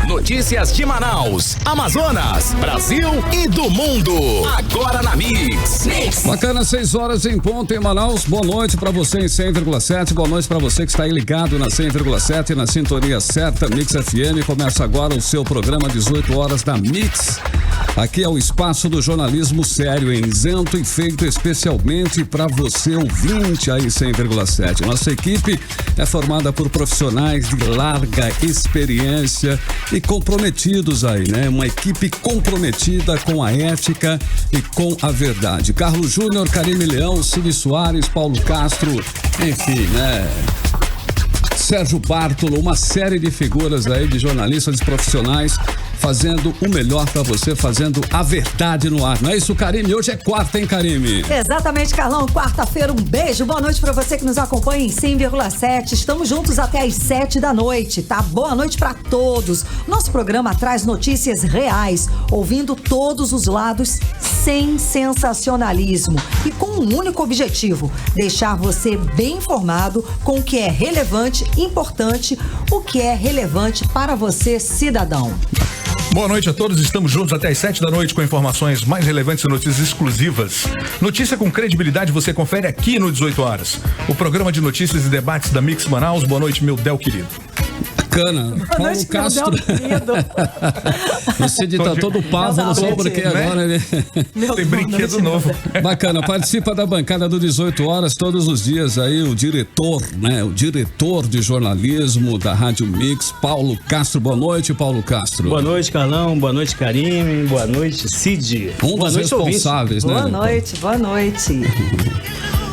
Notícias de Manaus, Amazonas, Brasil e do mundo. Agora na Mix. Bacana, 6 horas em ponto em Manaus. Boa noite pra você em 100,7. Boa noite pra você que está aí ligado na 100,7 na sintonia certa Mix FM. Começa agora o seu programa 18 horas da Mix. Aqui é o espaço do jornalismo sério, isento e feito especialmente para você ouvinte aí 100,7. Nossa equipe é formada por profissionais de larga experiência e comprometidos aí, né? Uma equipe comprometida com a ética e com a verdade. Carlos Júnior, Karime Leão, Cid Soares, Paulo Castro, enfim, né? Sérgio Bartolo, uma série de figuras aí de jornalistas profissionais fazendo o melhor pra você, fazendo a verdade no ar. Não é isso, Karime? Hoje é quarta, hein, Karime? Exatamente, Carlão. Quarta-feira, um beijo. Boa noite pra você que nos acompanha em 100,7. Estamos juntos até às 7 da noite, tá? Boa noite pra todos. Nosso programa traz notícias reais, ouvindo todos os lados sem sensacionalismo e com um único objetivo: deixar você bem informado com o que é relevante, importante, o que é relevante para você, cidadão. Boa noite a todos, estamos juntos até às 7 da noite com informações mais relevantes e notícias exclusivas. Notícia com credibilidade você confere aqui no 18 horas. O programa de notícias e debates da Mix Manaus. Boa noite, meu Del querido. Bacana. Paulo Castro. Você tá todo pavo, só porque agora ele... Tem brinquedo novo. Bacana, participa da bancada do 18 horas todos os dias aí o diretor, né? O diretor de jornalismo da Rádio Mix, Paulo Castro. Boa noite, Paulo Castro. Boa noite, Carlão. Boa noite, Karime. Boa noite, Cid. Um dos responsáveis, né? Boa noite, boa noite.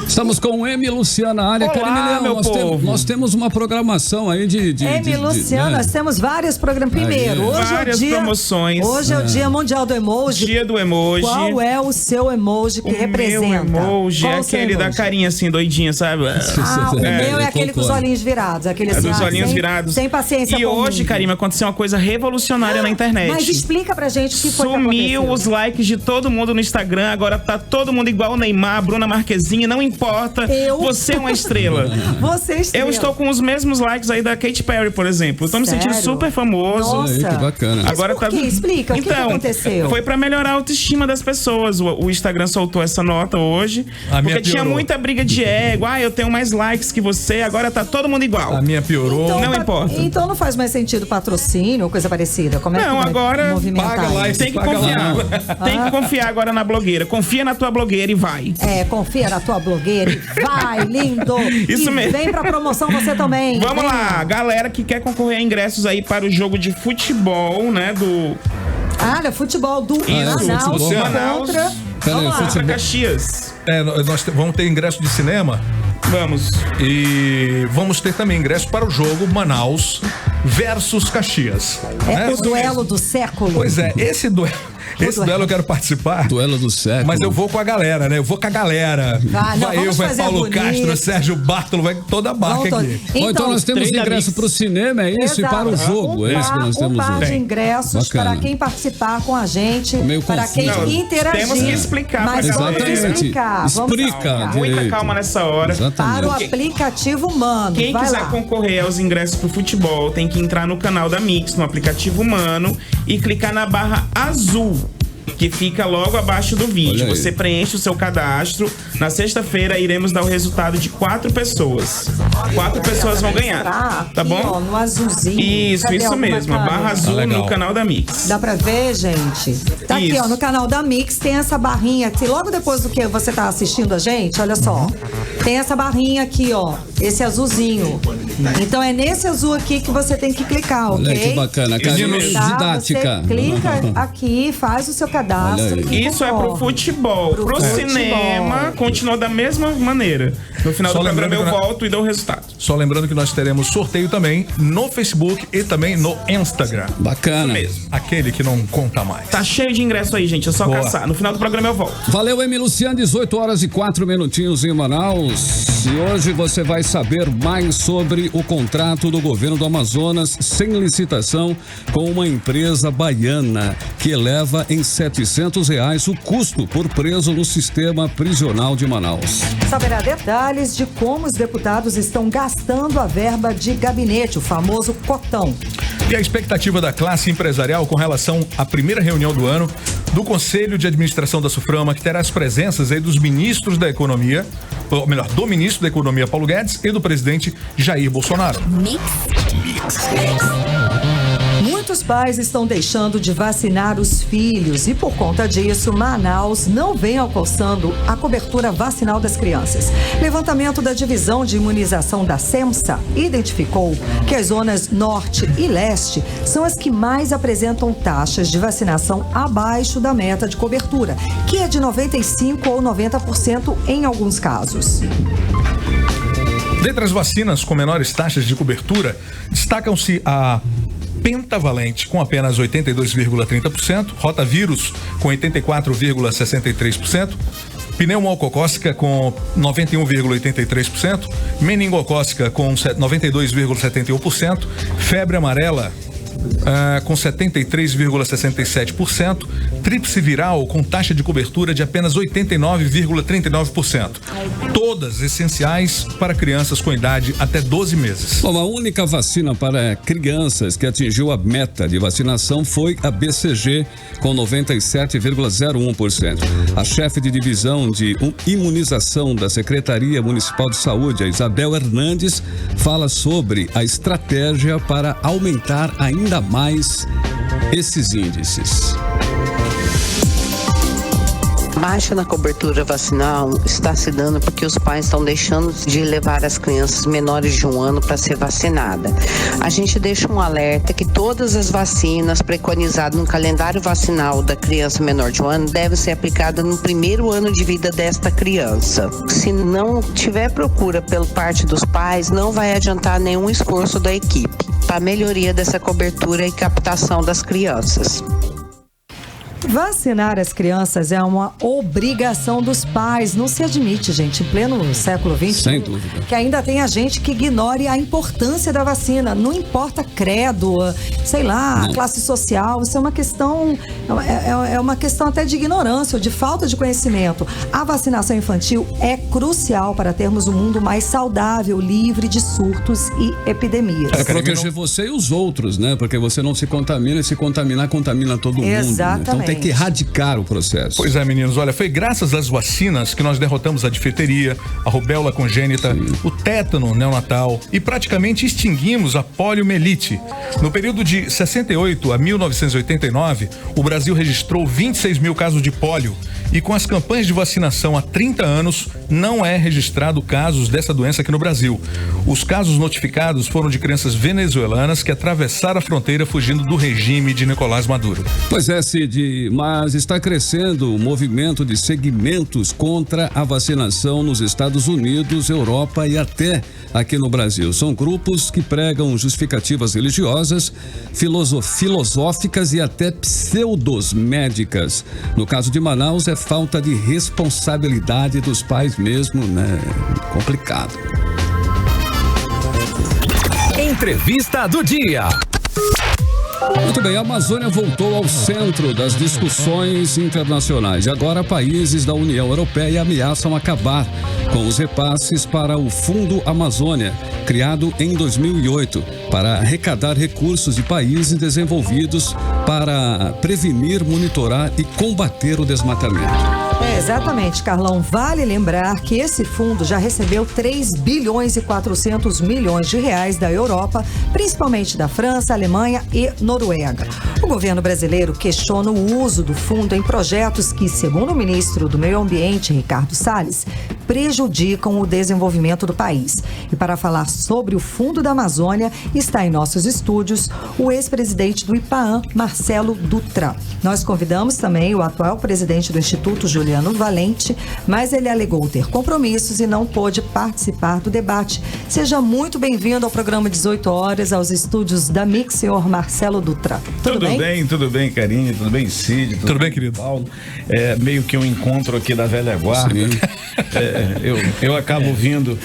Estamos com o M. Luciana área. Olá, meu povo. Nós temos uma programação aí de M. Luciana, né? nós temos vários programas. Primeiro, hoje várias é o dia, promoções. Hoje é o Dia Mundial do Emoji. Dia do emoji. Qual é o seu emoji que representa? Meu emoji Qual é o seu aquele da emoji? carinha assim, doidinha, sabe? O meu é aquele com os olhinhos virados. Aquele assim, dos olhinhos virados. Sem paciência. E hoje, Karime, aconteceu uma coisa revolucionária na internet. Mas explica pra gente o que foi que Sumiu aconteceu. os likes de todo mundo no Instagram. Agora tá todo mundo igual o Neymar, Bruna Marquezine, não importa. Você é uma estrela. Você é estrela. Eu estou com os mesmos likes aí da Katy Perry, por exemplo. Eu tô me sentindo Sério? super famoso. Nossa. Aí, que bacana. Agora por quê? Explica, o que aconteceu? Foi pra melhorar a autoestima das pessoas. O Instagram soltou essa nota hoje. A minha porque tinha piorou. muita briga de ego. Eu tenho mais likes que você, agora tá todo mundo igual. A minha piorou. Então, não importa. Então não faz mais sentido patrocínio ou coisa parecida? Como é Não, que vai agora movimentar paga lá isso? Tem que Paga confiar. lá. Tem que confiar agora na blogueira. Confia na tua blogueira e vai. Confia na tua blogueira e vai, lindo! Isso e mesmo. Vem pra promoção você também. Vamos Vem. lá, galera que quer concorrer a ingressos aí para o jogo de futebol, né, do Olha, futebol do Isso, Manaus futebol. contra... Pera aí, Vamos lá. contra Caxias. Nós vamos ter ingresso de cinema Vamos. e vamos ter também ingresso para o jogo Manaus versus Caxias. É né? o duelo do século. Pois é, esse duelo eu quero participar. Duelo do século. Mas eu vou com a galera, né? Eu vou com a galera. Vai, não, vai eu, vamos vai fazer Paulo bonito. Castro, Sérgio Bartolo, vai toda a barca Vamos aqui. Bom, então nós temos três da ingresso Mix. pro cinema, é isso? E para o jogo, é isso que nós temos Um par de hoje. ingressos Bacana. para quem participar com a gente, Meio para confuso. quem Não, interagir. temos que explicar Mas pra vamos galera. explicar. Vamos Explica Muita direito. calma nessa hora. para o Exatamente. aplicativo Humano. Quem Vai quiser lá. concorrer aos ingressos pro futebol tem que entrar no canal da Mix, no aplicativo Humano, e clicar na barra azul, que fica logo abaixo do vídeo. Olha aí. Você preenche o seu cadastro. Na sexta-feira iremos dar o resultado de 4 pessoas. 4 pessoas vão ganhar. Aqui, Tá bom? ó, no azulzinho. Isso, Cadê isso alguma mesmo. A barra câmera? azul legal. no canal da Mix. Dá pra ver, gente? Tá aqui, Isso. ó, no canal da Mix tem essa barrinha aqui. Logo depois do que você tá assistindo a gente, olha só. Tem essa barrinha aqui, ó. Esse azulzinho. Então é nesse azul aqui que você tem que clicar, ok? Olha que bacana, Karime, Tá? didática. Você clica aqui, faz o seu cadastro. Olha aí. e Isso é pro concorre. futebol. Pro futebol. cinema, continua da mesma maneira. No final Só do programa lembrando eu que volto e dou o resultado. Só lembrando que nós teremos sorteio também no Facebook e também no Instagram. Bacana. Mesmo. Aquele que não conta mais. Tá cheio de ingresso aí, gente. É só Boa. caçar. No final do programa eu volto. Valeu, M. Luciano, 18 horas e 4 minutinhos em Manaus. E hoje você vai saber mais sobre o contrato do governo do Amazonas sem licitação com uma empresa baiana que eleva em R$700 o custo por preso no sistema prisional de Manaus. Saberá detalhes de como os deputados estão gastando a verba de gabinete, o famoso cotão. E a expectativa da classe empresarial com relação à primeira reunião do ano do Conselho de Administração da Suframa, que terá as presenças aí dos ministros da Economia, ou melhor, do ministro da Economia Paulo Guedes e do presidente Jair Bolsonaro. Muitos pais estão deixando de vacinar os filhos e, por conta disso, Manaus não vem alcançando a cobertura vacinal das crianças. Levantamento da Divisão de Imunização da SEMSA identificou que as zonas norte e leste são as que mais apresentam taxas de vacinação abaixo da meta de cobertura, que é de 95% ou 90% em alguns casos. Dentre as vacinas com menores taxas de cobertura, destacam-se a pentavalente com apenas 82,30%, rotavírus com 84,63%, pneumococócica com 91,83%, meningocócica com 92,71%, febre amarela com 73,67%, tríplice viral com taxa de cobertura de apenas 89,39%. Todas essenciais para crianças com idade até 12 meses. Bom, a única vacina para crianças que atingiu a meta de vacinação foi a BCG, com 97,01%. A chefe de divisão de imunização da Secretaria Municipal de Saúde, a Isabel Hernandes, fala sobre a estratégia para aumentar ainda mais esses índices. Baixa na cobertura vacinal está se dando porque os pais estão deixando de levar as crianças menores de 1 ano para ser vacinada. A gente deixa um alerta que todas as vacinas preconizadas no calendário vacinal da criança menor de 1 ano devem ser aplicadas no primeiro ano de vida desta criança. Se não tiver procura pela parte dos pais, não vai adiantar nenhum esforço da equipe para a melhoria dessa cobertura e captação das crianças. Vacinar as crianças é uma obrigação dos pais. Não se admite, gente, em pleno século XXI, sem dúvida, que ainda tenha gente que ignore a importância da vacina. Não importa credo, sei lá, classe social. Isso é uma questão, é uma questão até de ignorância, ou de falta de conhecimento. A vacinação infantil é crucial para termos um mundo mais saudável, livre de surtos e epidemias. É proteger você e os outros, né? Porque você não se contamina, e se contaminar, contamina todo mundo. Exatamente. Né? Então tem que erradicar o processo. Pois é, meninos, olha, foi graças às vacinas que nós derrotamos a difteria, a rubéola congênita, o tétano neonatal e praticamente extinguimos a poliomielite. No período de 68 a 1989, o Brasil registrou 26 mil casos de pólio e com as campanhas de vacinação há 30 anos, não é registrado casos dessa doença aqui no Brasil. Os casos notificados foram de crianças venezuelanas que atravessaram a fronteira fugindo do regime de Nicolás Maduro. Pois é, Cid, mas está crescendo o movimento de segmentos contra a vacinação nos Estados Unidos, Europa e até aqui no Brasil. São grupos que pregam justificativas religiosas, filosóficas e até pseudos médicas. No caso de Manaus, é falta de responsabilidade dos pais mesmo, né? Complicado. Entrevista do dia. Muito bem, a Amazônia voltou ao centro das discussões internacionais. E agora países da União Europeia ameaçam acabar com os repasses para o Fundo Amazônia, criado em 2008, para arrecadar recursos de países desenvolvidos para prevenir, monitorar e combater o desmatamento. Exatamente, Carlão. Vale lembrar que esse fundo já recebeu 3 bilhões e 400 milhões de reais da Europa, principalmente da França, Alemanha e Noruega. O governo brasileiro questiona o uso do fundo em projetos que, segundo o ministro do Meio Ambiente, Ricardo Salles, prejudicam o desenvolvimento do país. E para falar sobre o Fundo da Amazônia, está em nossos estúdios o ex-presidente do IPAAM, Marcelo Dutra. Nós convidamos também o atual presidente do Instituto, Juliano Valente, mas ele alegou ter compromissos e não pôde participar do debate. Seja muito bem-vindo ao programa 18 horas, aos estúdios da Mix, senhor Marcelo Dutra. Tudo bem, Karine, tudo bem, Cid, tudo bem, querido Paulo. É meio que um encontro aqui da velha guarda. Eu acabo vindo.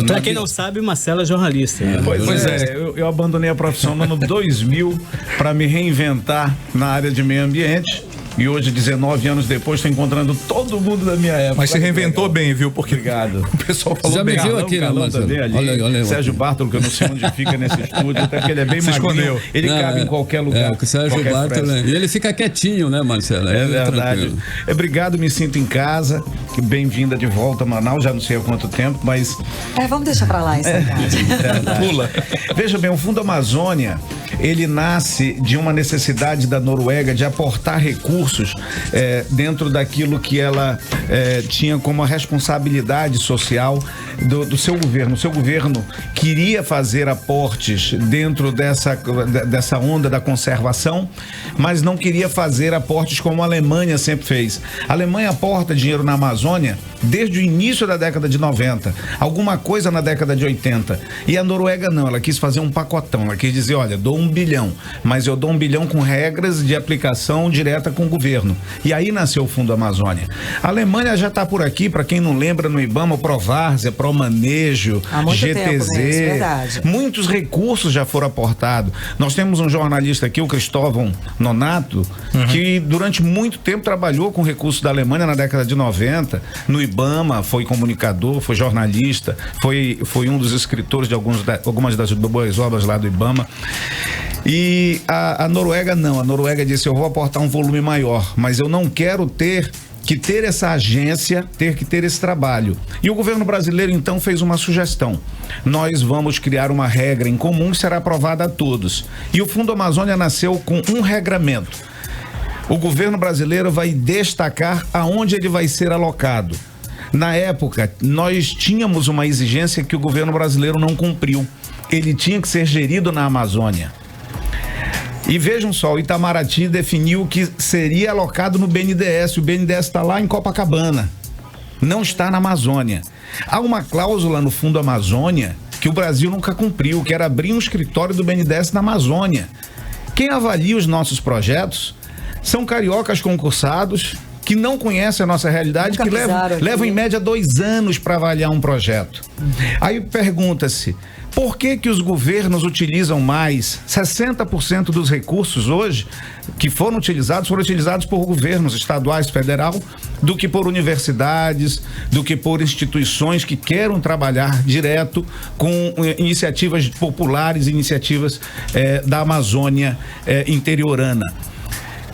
Pra quem não sabe, Marcelo é jornalista. Né? Pois é, eu abandonei a profissão no ano 2000 para me reinventar na área de meio ambiente. e hoje, 19 anos depois, estou encontrando todo mundo da minha época. Mas você reinventou bem, viu? Porque obrigado. O pessoal falou já bem. Já me viu aqui, né, Marcelo? Olha, Sérgio Bartolo, que eu não sei onde fica nesse estúdio, até porque ele é bem magrinho. Escondeu. Ele cabe em qualquer lugar. O Sérgio Bartolo, e ele fica quietinho, né, Marcelo? É verdade. Obrigado, me sinto em casa. Bem-vinda de volta a Manaus, já não sei há quanto tempo, mas... vamos deixar pra lá isso aí. Pula. Veja bem, o Fundo Amazônia, ele nasce de uma necessidade da Noruega de aportar recursos dentro daquilo que ela tinha como a responsabilidade social do seu governo. O seu governo queria fazer aportes dentro dessa onda da conservação, mas não queria fazer aportes como a Alemanha sempre fez. A Alemanha aporta dinheiro na Amazônia desde o início da década de 90, alguma coisa na década de 80. E a Noruega não, ela quis fazer um pacotão, ela quis dizer, olha, dou 1 bilhão, mas eu dou 1 bilhão com regras de aplicação direta com o governo. E aí nasceu o Fundo Amazônia. A Alemanha já está por aqui, para quem não lembra, no IBAMA, Provárzea, Promanejo, GTZ, mesmo, muitos recursos já foram aportados. Nós temos um jornalista aqui, o Cristóvão Nonato, que durante muito tempo trabalhou com recursos da Alemanha na década de 90, no IBAMA, foi comunicador, foi jornalista, foi um dos escritores de algumas das boas obras lá do IBAMA. E a Noruega não, a Noruega disse, eu vou aportar um volume maior, mas eu não quero ter essa agência, ter que ter esse trabalho. E o governo brasileiro então fez uma sugestão: nós vamos criar uma regra em comum que será aprovada a todos. E o Fundo Amazônia nasceu com um regramento. O governo brasileiro vai destacar aonde ele vai ser alocado. Na época, nós tínhamos uma exigência que o governo brasileiro não cumpriu. Ele tinha que ser gerido na Amazônia. E vejam só, o Itamaraty definiu que seria alocado no BNDES. O BNDES está lá em Copacabana, não está na Amazônia. Há uma cláusula no Fundo Amazônia que o Brasil nunca cumpriu, que era abrir um escritório do BNDES na Amazônia. Quem avalia os nossos projetos são cariocas concursados que não conhecem a nossa realidade, que levam em média 2 anos para avaliar um projeto. Aí pergunta-se, por que os governos utilizam mais 60% dos recursos hoje que foram utilizados por governos estaduais, federal, do que por universidades, do que por instituições que queiram trabalhar direto com iniciativas populares, iniciativas da Amazônia interiorana?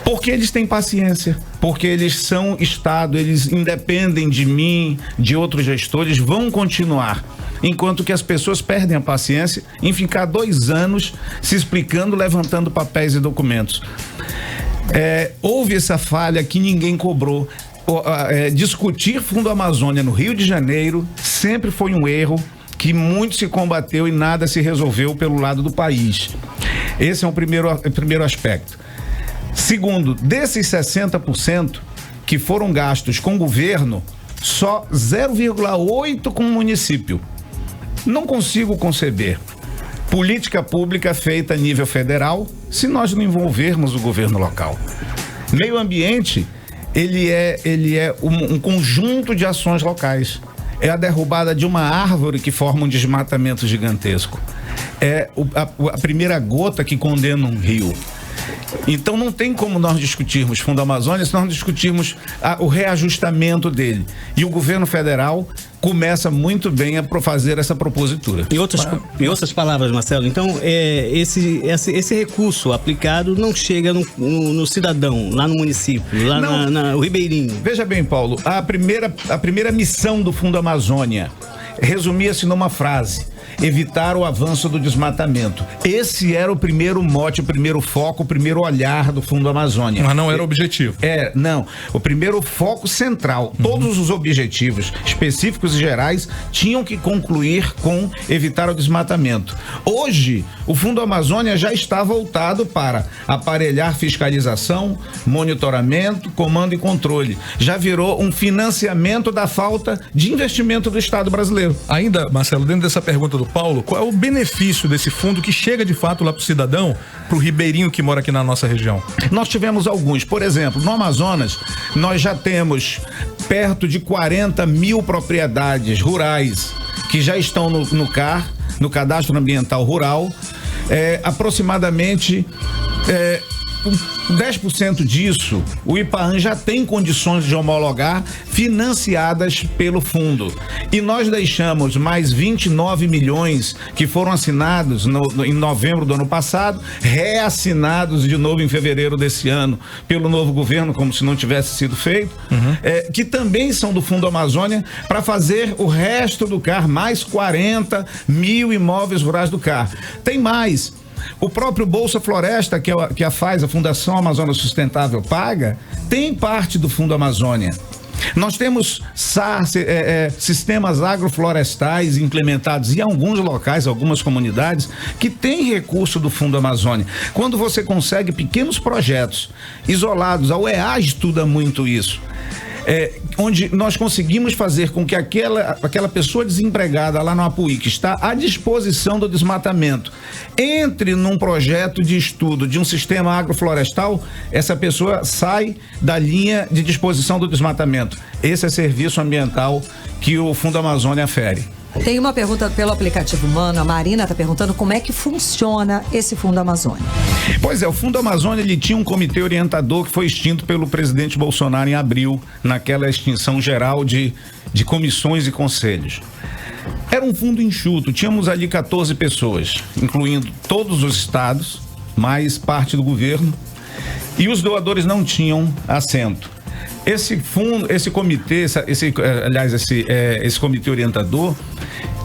Porque eles têm paciência, porque eles são Estado, eles independem de mim, de outros gestores, vão continuar. Enquanto que as pessoas perdem a paciência em ficar 2 anos se explicando, levantando papéis e documentos. Houve essa falha que ninguém cobrou. Discutir Fundo Amazônia no Rio de Janeiro sempre foi um erro que muito se combateu e nada se resolveu pelo lado do país. Esse é o primeiro aspecto. Segundo, desses 60% que foram gastos com o governo, só 0,8% com o município. Não consigo conceber política pública feita a nível federal se nós não envolvermos o governo local. Meio ambiente, ele é um conjunto de ações locais. É a derrubada de uma árvore que forma um desmatamento gigantesco. É a primeira gota que condena um rio. Então não tem como nós discutirmos Fundo Amazônia se nós não discutirmos o reajustamento dele. E o governo federal começa muito bem a fazer essa propositura. Em outras palavras, Marcelo, então esse recurso aplicado não chega no cidadão, lá no município, lá no Ribeirinho. Veja bem, Paulo, a primeira missão do Fundo Amazônia resumia-se numa frase: evitar o avanço do desmatamento. Esse era o primeiro mote, o primeiro foco, o primeiro olhar do Fundo Amazônia. Mas não era o objetivo. Não. O primeiro foco central. Todos os objetivos específicos e gerais tinham que concluir com evitar o desmatamento. Hoje, o Fundo Amazônia já está voltado para aparelhar fiscalização, monitoramento, comando e controle. Já virou um financiamento da falta de investimento do Estado brasileiro. Ainda, Marcelo, dentro dessa pergunta do Paulo, qual é o benefício desse fundo que chega de fato lá para o cidadão, para o ribeirinho que mora aqui na nossa região? Nós tivemos alguns. Por exemplo, no Amazonas, nós já temos perto de 40 mil propriedades rurais que já estão no CAR, no Cadastro Ambiental Rural. Aproximadamente 10% disso, o IPAAN já tem condições de homologar, financiadas pelo fundo. E nós deixamos mais 29 milhões que foram assinados em novembro do ano passado, reassinados de novo em fevereiro desse ano pelo novo governo, como se não tivesse sido feito, que também são do Fundo Amazônia, para fazer o resto do CAR, mais 40 mil imóveis rurais do CAR. Tem mais. O próprio Bolsa Floresta, que a Fundação Amazônia Sustentável paga, tem parte do Fundo Amazônia. Nós temos sistemas agroflorestais implementados em alguns locais, algumas comunidades, que têm recurso do Fundo Amazônia. Quando você consegue pequenos projetos isolados, a UEA estuda muito isso. Onde nós conseguimos fazer com que aquela pessoa desempregada lá no Apuí, que está à disposição do desmatamento, entre num projeto de estudo de um sistema agroflorestal, essa pessoa sai da linha de disposição do desmatamento. Esse é serviço ambiental que o Fundo Amazônia afere. Tem uma pergunta pelo aplicativo Mano, a Marina está perguntando como é que funciona esse Fundo Amazônia. Pois é, o Fundo Amazônia, ele tinha um comitê orientador que foi extinto pelo presidente Bolsonaro em abril, naquela extinção geral de comissões e conselhos. Era um fundo enxuto, tínhamos ali 14 pessoas, incluindo todos os estados, mais parte do governo, e os doadores não tinham assento. Esse fundo, esse comitê, esse comitê orientador,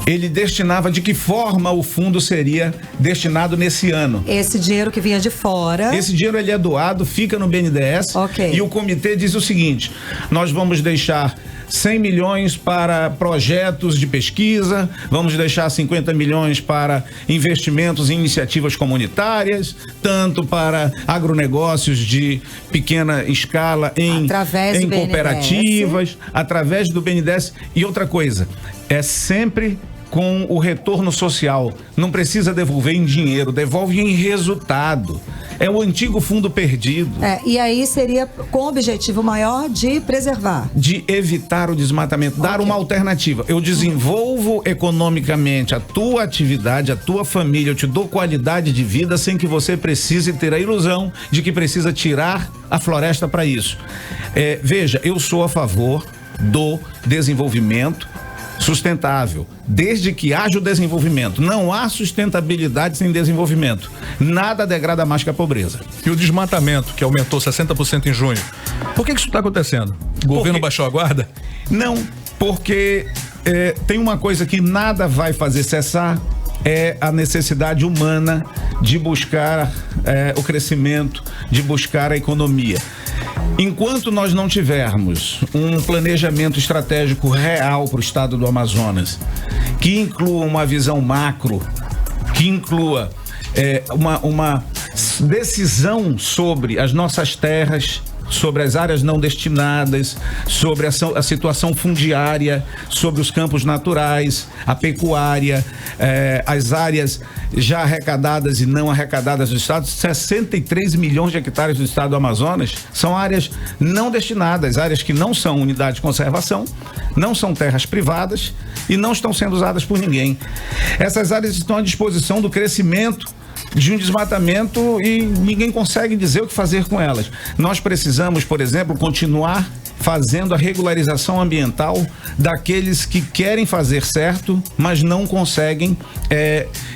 ele destinava de que forma o fundo seria destinado nesse ano. Esse dinheiro que vinha de fora. Esse dinheiro ele é doado, fica no BNDES. Ok. E o comitê diz o seguinte: nós vamos deixar 100 milhões para projetos de pesquisa, vamos deixar 50 milhões para investimentos em iniciativas comunitárias, tanto para agronegócios de pequena escala em cooperativas, através do BNDES. E outra coisa, é sempre com o retorno social. Não precisa devolver em dinheiro, devolve em resultado. É o antigo fundo perdido. E aí seria com o objetivo maior de preservar. De evitar o desmatamento, dar uma alternativa. Eu desenvolvo economicamente a tua atividade, a tua família, eu te dou qualidade de vida sem que você precise ter a ilusão de que precisa tirar a floresta para isso. Veja, eu sou a favor do desenvolvimento sustentável, desde que haja o desenvolvimento. Não há sustentabilidade sem desenvolvimento. Nada degrada mais que a pobreza. E o desmatamento, que aumentou 60% em junho, por que isso está acontecendo? O governo baixou a guarda? Não, porque tem uma coisa que nada vai fazer cessar, é a necessidade humana de buscar o crescimento, de buscar a economia. Enquanto nós não tivermos um planejamento estratégico real para o estado do Amazonas, que inclua uma visão macro, que inclua uma decisão sobre as nossas terras, sobre as áreas não destinadas, sobre a situação fundiária, sobre os campos naturais, a pecuária, as áreas já arrecadadas e não arrecadadas do estado. 63 milhões de hectares do estado do Amazonas são áreas não destinadas, áreas que não são unidades de conservação, não são terras privadas e não estão sendo usadas por ninguém. Essas áreas estão à disposição do crescimento de um desmatamento e ninguém consegue dizer o que fazer com elas. Nós precisamos, por exemplo, continuar fazendo a regularização ambiental daqueles que querem fazer certo, mas não conseguem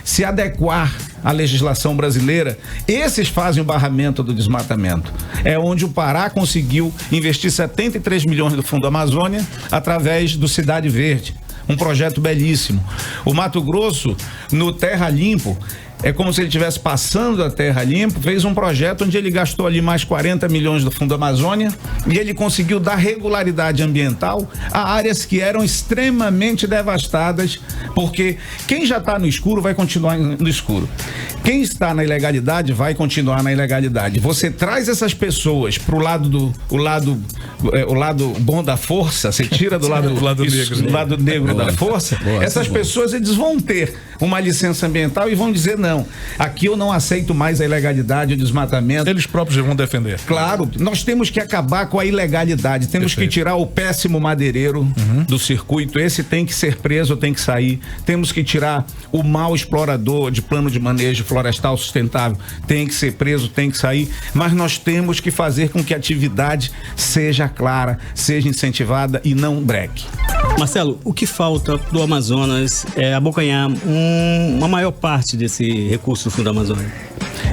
se adequar à legislação brasileira. Esses fazem o barramento do desmatamento. É onde o Pará conseguiu investir 73 milhões do Fundo Amazônia através do Cidade Verde, um projeto belíssimo. O Mato Grosso, no Terra Limpo, é como se ele estivesse passando a Terra Limpo, fez um projeto onde ele gastou ali mais 40 milhões do Fundo Amazônia e ele conseguiu dar regularidade ambiental a áreas que eram extremamente devastadas, porque quem já está no escuro vai continuar no escuro. Quem está na ilegalidade vai continuar na ilegalidade. Você traz essas pessoas para o lado bom da força, você tira do lado negro da força, essas pessoas eles vão ter uma licença ambiental e vão dizer não. Aqui eu não aceito mais a ilegalidade, o desmatamento. Eles próprios vão defender. Claro, nós temos que acabar com a ilegalidade, temos que tirar o péssimo madeireiro do circuito, esse tem que ser preso, tem que sair, temos que tirar o mau explorador de plano de manejo florestal sustentável, tem que ser preso, tem que sair, mas nós temos que fazer com que a atividade seja clara, seja incentivada e não breque. Marcelo, o que falta do Amazonas é abocanhar uma maior parte desse recurso do Fundo Amazônia?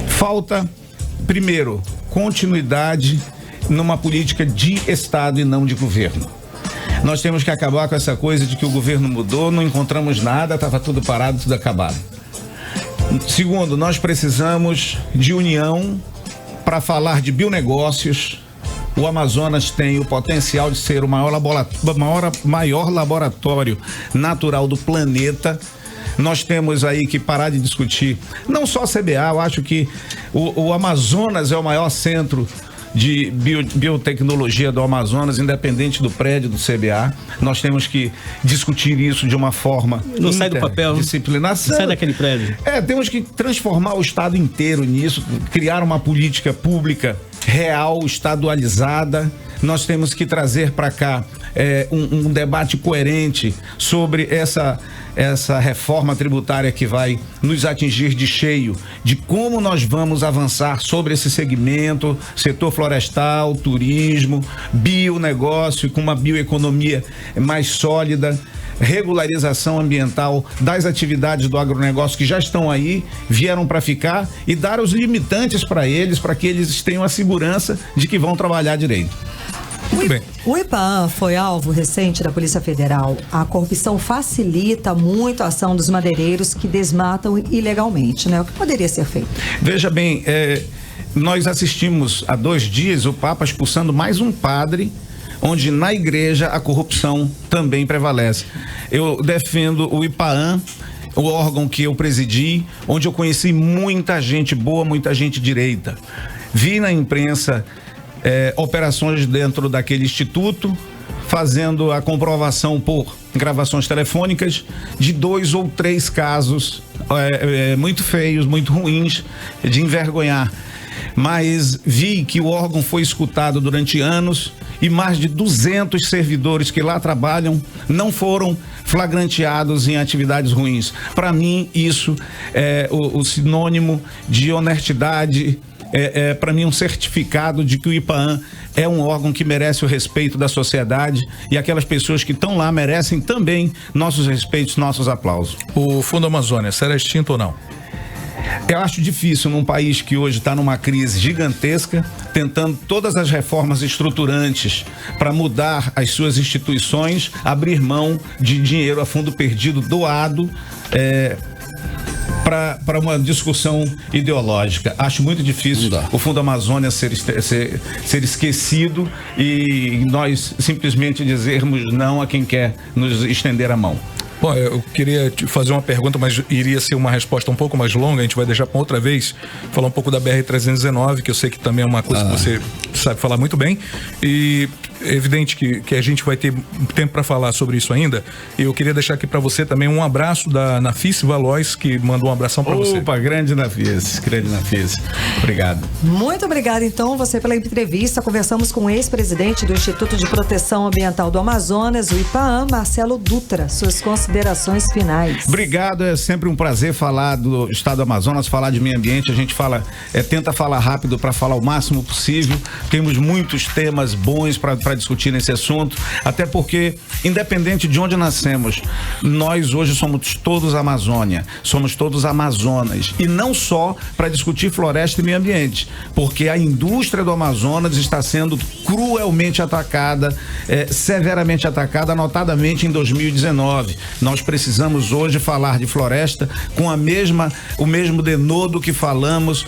Falta, primeiro, continuidade numa política de Estado e não de governo. Nós temos que acabar com essa coisa de que o governo mudou, não encontramos nada, estava tudo parado, tudo acabado. Segundo, nós precisamos de união para falar de bionegócios. O Amazonas tem o potencial de ser o maior laboratório natural do planeta. Nós temos aí que parar de discutir, não só a CBA, eu acho que o Amazonas é o maior centro de biotecnologia do Amazonas, independente do prédio do CBA. Nós temos que discutir isso de uma forma não sai do papel, disciplinar. Sai daquele prédio. Temos que transformar o Estado inteiro nisso, criar uma política pública real, estadualizada. Nós temos que trazer para cá um debate coerente sobre essa reforma tributária que vai nos atingir de cheio, de como nós vamos avançar sobre esse segmento, setor florestal, turismo, bionegócio, com uma bioeconomia mais sólida, regularização ambiental das atividades do agronegócio que já estão aí, vieram para ficar, e dar os limitantes para eles, para que eles tenham a segurança de que vão trabalhar direito. Muito bem. O IPAAM foi alvo recente da Polícia Federal. A corrupção facilita muito a ação dos madeireiros que desmatam ilegalmente, né? O que poderia ser feito? Veja bem, nós assistimos há 2 dias o Papa expulsando mais um padre, onde na igreja a corrupção também prevalece. Eu defendo o IPAAM, o órgão que eu presidi, onde eu conheci muita gente boa, muita gente direita. Vi na imprensa operações dentro daquele instituto, fazendo a comprovação por gravações telefônicas de 2 ou 3 casos muito feios, muito ruins, de envergonhar. Mas vi que o órgão foi escutado durante anos e mais de 200 servidores que lá trabalham não foram flagranteados em atividades ruins. Para mim, isso é o sinônimo de honestidade. Para mim, um certificado de que o IPAAM é um órgão que merece o respeito da sociedade, e aquelas pessoas que estão lá merecem também nossos respeitos, nossos aplausos. O Fundo Amazônia será extinto ou não? Eu acho difícil num país que hoje está numa crise gigantesca, tentando todas as reformas estruturantes para mudar as suas instituições, abrir mão de dinheiro a fundo perdido doado para uma discussão ideológica. Acho muito difícil o Fundo Amazônia ser esquecido e nós simplesmente dizermos não a quem quer nos estender a mão. Bom, eu queria te fazer uma pergunta, mas iria ser uma resposta um pouco mais longa, a gente vai deixar para outra vez, falar um pouco da BR-319, que eu sei que também é uma coisa que você sabe falar muito bem, e é evidente que a gente vai ter tempo para falar sobre isso ainda. Eu queria deixar aqui para você também um abraço da Nafice Valois, que mandou um abração para você. Opa, grande Nafice. Obrigado. Muito obrigada, então, você pela entrevista. Conversamos com o ex-presidente do Instituto de Proteção Ambiental do Amazonas, o IPAAM, Marcelo Dutra. Suas considerações finais. Obrigado, é sempre um prazer falar do estado do Amazonas, falar de meio ambiente. A gente tenta falar rápido para falar o máximo possível. Temos muitos temas bons para discutir nesse assunto, até porque, independente de onde nascemos, nós hoje somos todos Amazônia, somos todos Amazonas, e não só para discutir floresta e meio ambiente, porque a indústria do Amazonas está sendo cruelmente atacada, severamente atacada, notadamente em 2019. Nós precisamos hoje falar de floresta com o mesmo denodo que falamos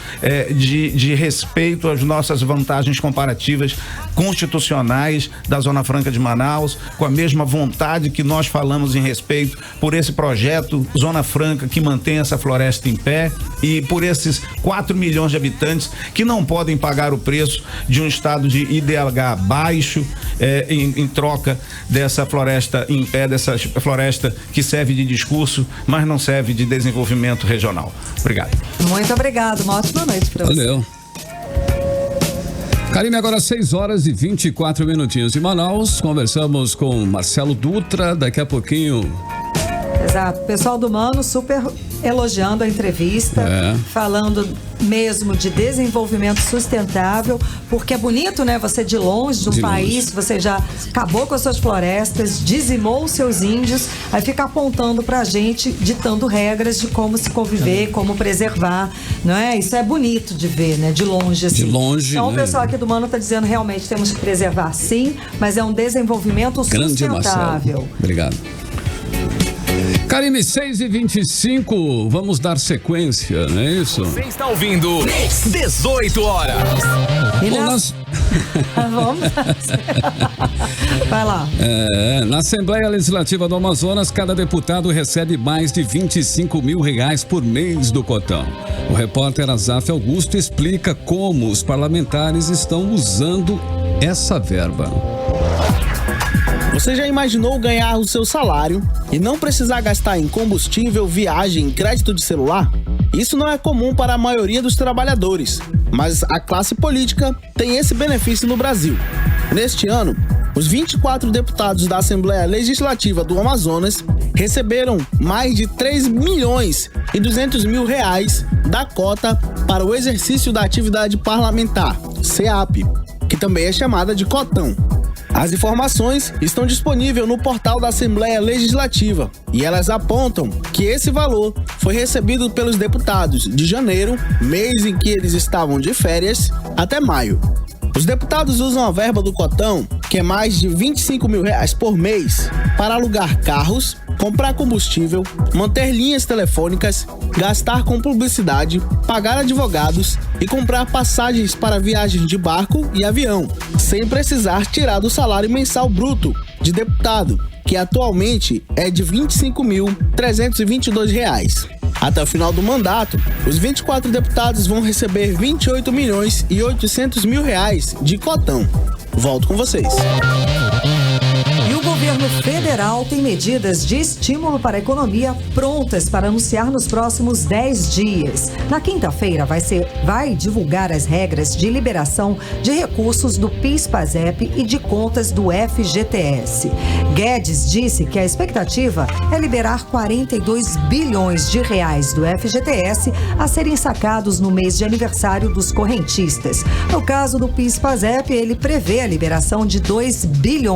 de respeito às nossas vantagens comparativas constitucionais profissionais da Zona Franca de Manaus, com a mesma vontade que nós falamos em respeito por esse projeto Zona Franca que mantém essa floresta em pé e por esses 4 milhões de habitantes que não podem pagar o preço de um estado de IDH baixo em troca dessa floresta em pé, dessa floresta que serve de discurso, mas não serve de desenvolvimento regional. Obrigado. Muito obrigado, uma ótima noite para você. Valeu. Karine, agora 6 horas e 24 minutinhos em Manaus. Conversamos com Marcelo Dutra, daqui a pouquinho. Exato, pessoal do Mano super elogiando a entrevista, falando mesmo de desenvolvimento sustentável, porque é bonito, né? Você de longe de um país, você já acabou com as suas florestas, dizimou os seus índios, aí fica apontando pra gente, ditando regras de como se conviver, como preservar, não é? Isso é bonito de ver, né? De longe, assim. De longe, então, né? O pessoal aqui do Mano tá dizendo realmente temos que preservar sim, mas é um desenvolvimento sustentável. Marcelo. Obrigado. Karine, 6h25, vamos dar sequência, não é isso? Você está ouvindo 18 horas. Vamos. Vai lá. Na Assembleia Legislativa do Amazonas, cada deputado recebe mais de R$25 mil por mês do cotão. O repórter Azaf Augusto explica como os parlamentares estão usando essa verba. Você já imaginou ganhar o seu salário e não precisar gastar em combustível, viagem, crédito de celular? Isso não é comum para a maioria dos trabalhadores, mas a classe política tem esse benefício no Brasil. Neste ano, os 24 deputados da Assembleia Legislativa do Amazonas receberam mais de R$3.200.000 da cota para o exercício da atividade parlamentar, CEAP, que também é chamada de cotão. As informações estão disponíveis no portal da Assembleia Legislativa e elas apontam que esse valor foi recebido pelos deputados de janeiro, mês em que eles estavam de férias, até maio. Os deputados usam a verba do cotão, que é mais de R$25 mil por mês, para alugar carros, comprar combustível, manter linhas telefônicas, gastar com publicidade, pagar advogados e comprar passagens para viagens de barco e avião, sem precisar tirar do salário mensal bruto de deputado, que atualmente é de R$25.322. Até o final do mandato, os 24 deputados vão receber R$28.800.000 de cotão. Volto com vocês. E o governo federal tem medidas de estímulo para a economia prontas para anunciar nos próximos 10 dias. Na quinta-feira vai divulgar as regras de liberação de recursos do PIS/PASEP e de contas do FGTS. Guedes disse que a expectativa é liberar R$42 bilhões do FGTS a serem sacados no mês de aniversário dos correntistas. No caso do PIS/PASEP, ele prevê a liberação de R$2 bilhões.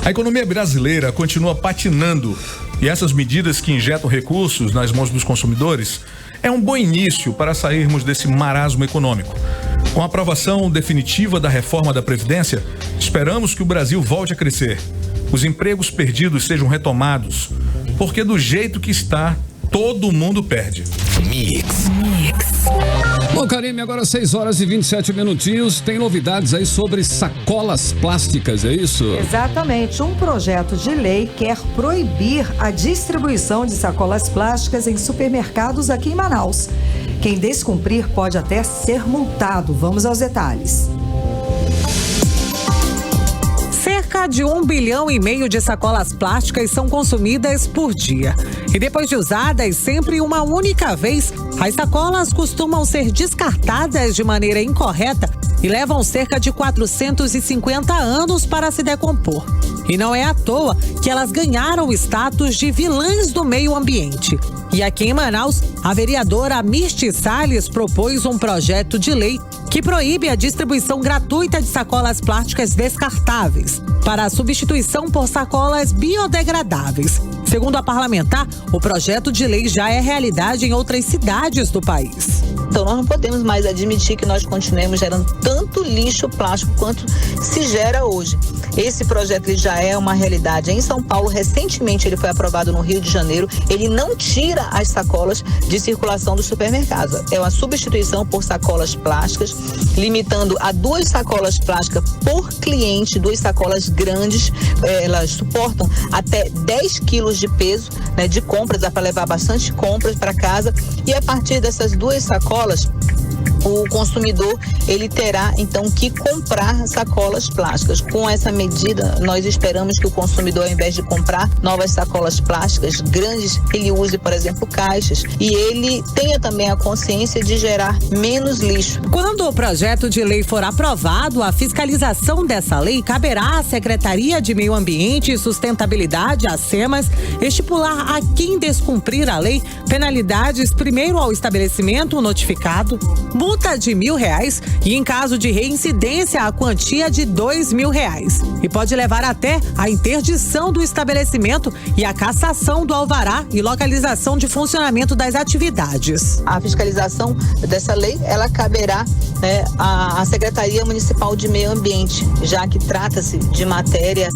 A economia brasileira continua patinando e essas medidas que injetam recursos nas mãos dos consumidores é um bom início para sairmos desse marasmo econômico. Com a aprovação definitiva da reforma da Previdência, esperamos que o Brasil volte a crescer, os empregos perdidos sejam retomados, porque do jeito que está, todo mundo perde. Mix. Bom, Karine, agora 6 horas e 27 minutinhos. Tem novidades aí sobre sacolas plásticas, é isso? Exatamente. Um projeto de lei quer proibir a distribuição de sacolas plásticas em supermercados aqui em Manaus. Quem descumprir pode até ser multado. Vamos aos detalhes. Cerca de 1,5 bilhão de sacolas plásticas são consumidas por dia. E depois de usadas sempre uma única vez, as sacolas costumam ser descartadas de maneira incorreta e levam cerca de 450 anos para se decompor. E não é à toa que elas ganharam o status de vilãs do meio ambiente. E aqui em Manaus, a vereadora Mirti Salles propôs um projeto de lei que proíbe a distribuição gratuita de sacolas plásticas descartáveis para a substituição por sacolas biodegradáveis. Segundo a parlamentar, o projeto de lei já é realidade em outras cidades do país. Então nós não podemos mais admitir que nós continuemos gerando tanto lixo plástico quanto se gera hoje. Esse projeto ele já é uma realidade em São Paulo. Recentemente ele foi aprovado no Rio de Janeiro. Ele não tira as sacolas de circulação dos supermercados. É uma substituição por sacolas plásticas, limitando a 2 sacolas plásticas por cliente, 2 sacolas grandes. Elas suportam até 10 quilos de peso, né, de compras, dá para levar bastante compras para casa. E a partir dessas 2 sacolas, o consumidor ele terá então que comprar sacolas plásticas. Com essa medida, nós esperamos que o consumidor, ao invés de comprar novas sacolas plásticas grandes, ele use, por exemplo, caixas, e ele tenha também a consciência de gerar menos lixo. Quando o projeto de lei for aprovado, a fiscalização dessa lei caberá à Secretaria de Meio Ambiente e Sustentabilidade, a SEMAS, estipular a quem descumprir a lei penalidades, primeiro ao estabelecimento notificado, multa de R$1.000 e, em caso de reincidência, a quantia de R$2.000. E pode levar até a interdição do estabelecimento e a cassação do alvará e localização de funcionamento das atividades. A fiscalização dessa lei, ela caberá, né, à Secretaria Municipal de Meio Ambiente, já que trata-se de matéria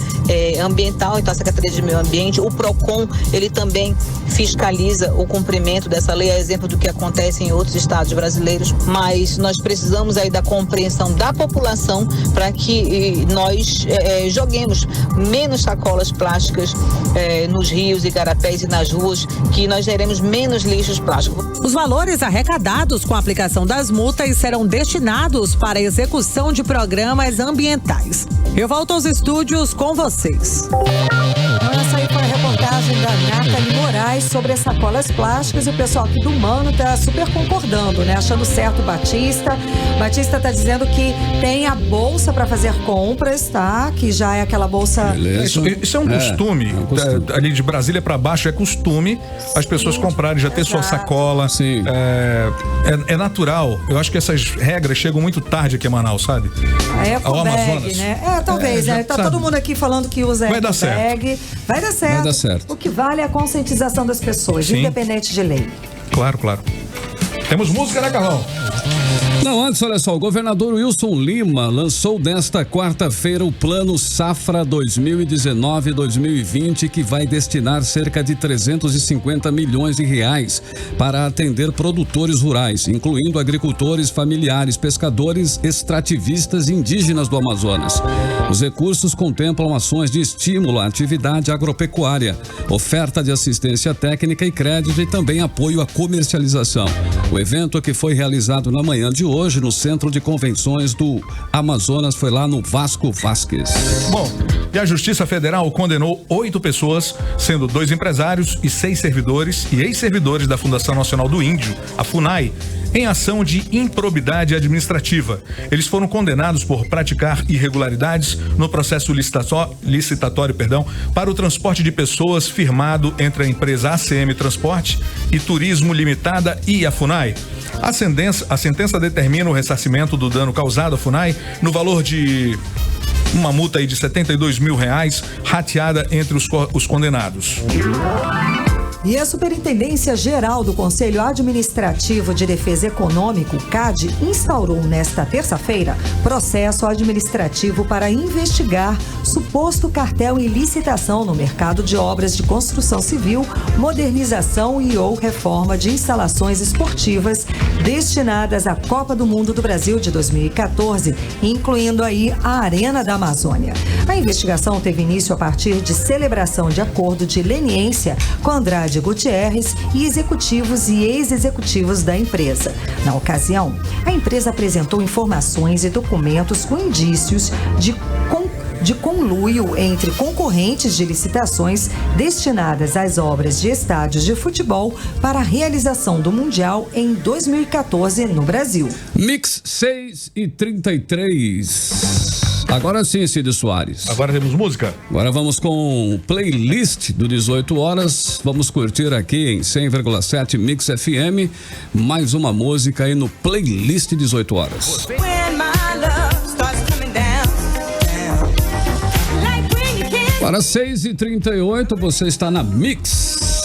ambiental. Então a Secretaria de Meio Ambiente, o PROCON, ele também fiscaliza o cumprimento dessa lei, a exemplo do que acontece em outros estados brasileiros. Mas nós precisamos aí da compreensão da população para que nós joguemos menos sacolas plásticas nos rios, igarapés e nas ruas, que nós geremos menos lixos plásticos. Os valores arrecadados com a aplicação das multas serão destinados para a execução de programas ambientais. Eu volto aos estúdios com vocês. Essa aí foi a reportagem da Nathalie Moraes sobre as sacolas plásticas, e o pessoal aqui do Mano tá super concordando, né? Achando certo o Batista. Batista tá dizendo que tem a bolsa para fazer compras, tá? Que já é aquela bolsa... Isso é um costume. Ali de Brasília para baixo é costume as pessoas comprarem, já ter sua sacola. Sim. É natural. Eu acho que essas regras chegam muito tarde aqui em Manaus, sabe? Ao Amazonas. Né? Talvez, né? Tá todo mundo aqui falando que usa Vai dar certo. Vai dar certo. Vai dar certo. O que vale é a conscientização das pessoas, independente de lei. Claro. Temos música, né, Carlão? Não, antes, olha só, o governador Wilson Lima lançou nesta quarta-feira o Plano Safra 2019-2020, que vai destinar cerca de 350 milhões de reais para atender produtores rurais, incluindo agricultores familiares, pescadores, extrativistas e indígenas do Amazonas. Os recursos contemplam ações de estímulo à atividade agropecuária, oferta de assistência técnica e crédito e também apoio à comercialização. O evento, que foi realizado na manhã de hoje no Centro de Convenções do Amazonas, foi lá no Vasco Vasquez. Bom, e a Justiça Federal condenou 8 pessoas, sendo 2 empresários e 6 servidores e ex-servidores da Fundação Nacional do Índio, a FUNAI, em ação de improbidade administrativa. Eles foram condenados por praticar irregularidades no processo licitatório, para o transporte de pessoas firmado entre a empresa ACM Transporte e Turismo Limitada e a FUNAI. A sentença determina o ressarcimento do dano causado à FUNAI no valor de uma multa aí de R$72 mil, rateada entre os condenados. E a Superintendência Geral do Conselho Administrativo de Defesa Econômica, CAD, instaurou nesta terça-feira processo administrativo para investigar suposto cartel em licitação no mercado de obras de construção civil, modernização e ou reforma de instalações esportivas destinadas à Copa do Mundo do Brasil de 2014, incluindo aí a Arena da Amazônia. A investigação teve início a partir de celebração de acordo de leniência com Andrade Gutierrez e executivos e ex-executivos da empresa. Na ocasião, a empresa apresentou informações e documentos com indícios de conluio entre concorrentes de licitações destinadas às obras de estádios de futebol para a realização do Mundial em 2014 no Brasil. Mix 6h33. Agora sim, Cid Soares. Agora temos música? Agora vamos com playlist do 18 horas. Vamos curtir aqui em 100,7 Mix FM mais uma música aí no playlist 18 horas. Para 6h38, você está na Mix.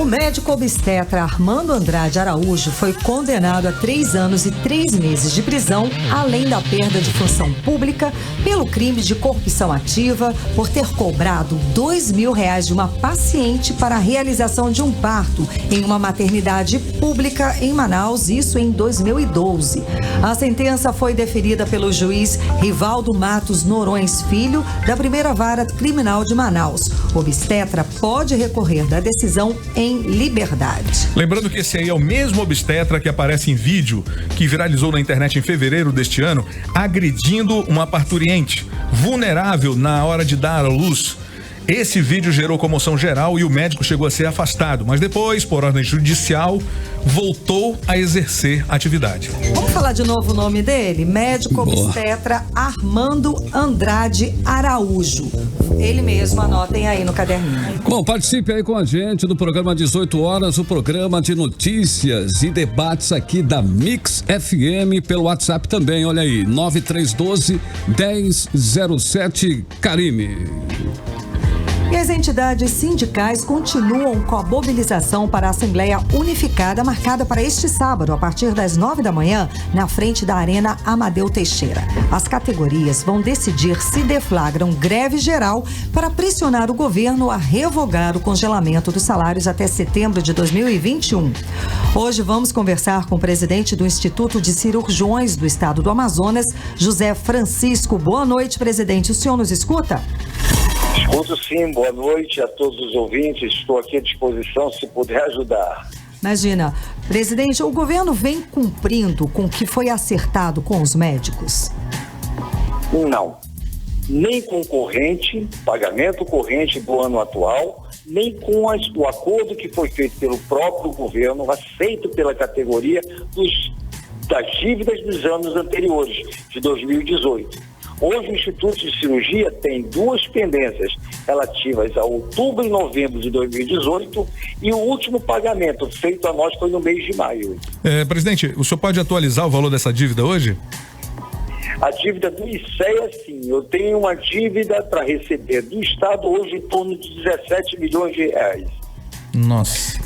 O médico obstetra Armando Andrade Araújo foi condenado a 3 anos e 3 meses de prisão, além da perda de função pública, pelo crime de corrupção ativa, por ter cobrado R$2.000 de uma paciente para a realização de um parto em uma maternidade pública em Manaus, isso em 2012. A sentença foi deferida pelo juiz Rivaldo Matos Norões Filho, da Primeira Vara Criminal de Manaus. O obstetra pode recorrer da decisão em liberdade. Lembrando que esse aí é o mesmo obstetra que aparece em vídeo que viralizou na internet em fevereiro deste ano, agredindo uma parturiente vulnerável na hora de dar à luz. Esse vídeo gerou comoção geral e o médico chegou a ser afastado, mas depois, por ordem judicial, voltou a exercer atividade. Vamos falar de novo o nome dele? Médico obstetra Armando Andrade Araújo. Ele mesmo, anotem aí no caderninho. Bom, participe aí com a gente do programa 18 horas, o programa de notícias e debates aqui da Mix FM, pelo WhatsApp também, olha aí, 9312-1007 Carime. E as entidades sindicais continuam com a mobilização para a Assembleia Unificada, marcada para este sábado, a partir das 9 da manhã, na frente da Arena Amadeu Teixeira. As categorias vão decidir se deflagram greve geral para pressionar o governo a revogar o congelamento dos salários até setembro de 2021. Hoje vamos conversar com o presidente do Instituto de Cirurgiões do Estado do Amazonas, José Francisco. Boa noite, presidente. O senhor nos escuta? Escuto sim, boa noite a todos os ouvintes, estou aqui à disposição se puder ajudar. Imagina, presidente, o governo vem cumprindo com o que foi acertado com os médicos? Não, nem com pagamento corrente do ano atual, nem com o acordo que foi feito pelo próprio governo, aceito pela categoria das dívidas dos anos anteriores, de 2018. Hoje o Instituto de Cirurgia tem 2 pendências relativas a outubro e novembro de 2018 e o último pagamento feito a nós foi no mês de maio. Presidente, o senhor pode atualizar o valor dessa dívida hoje? A dívida do ICEA, sim. Eu tenho uma dívida para receber do Estado hoje em torno de 17 milhões de reais. Nossa.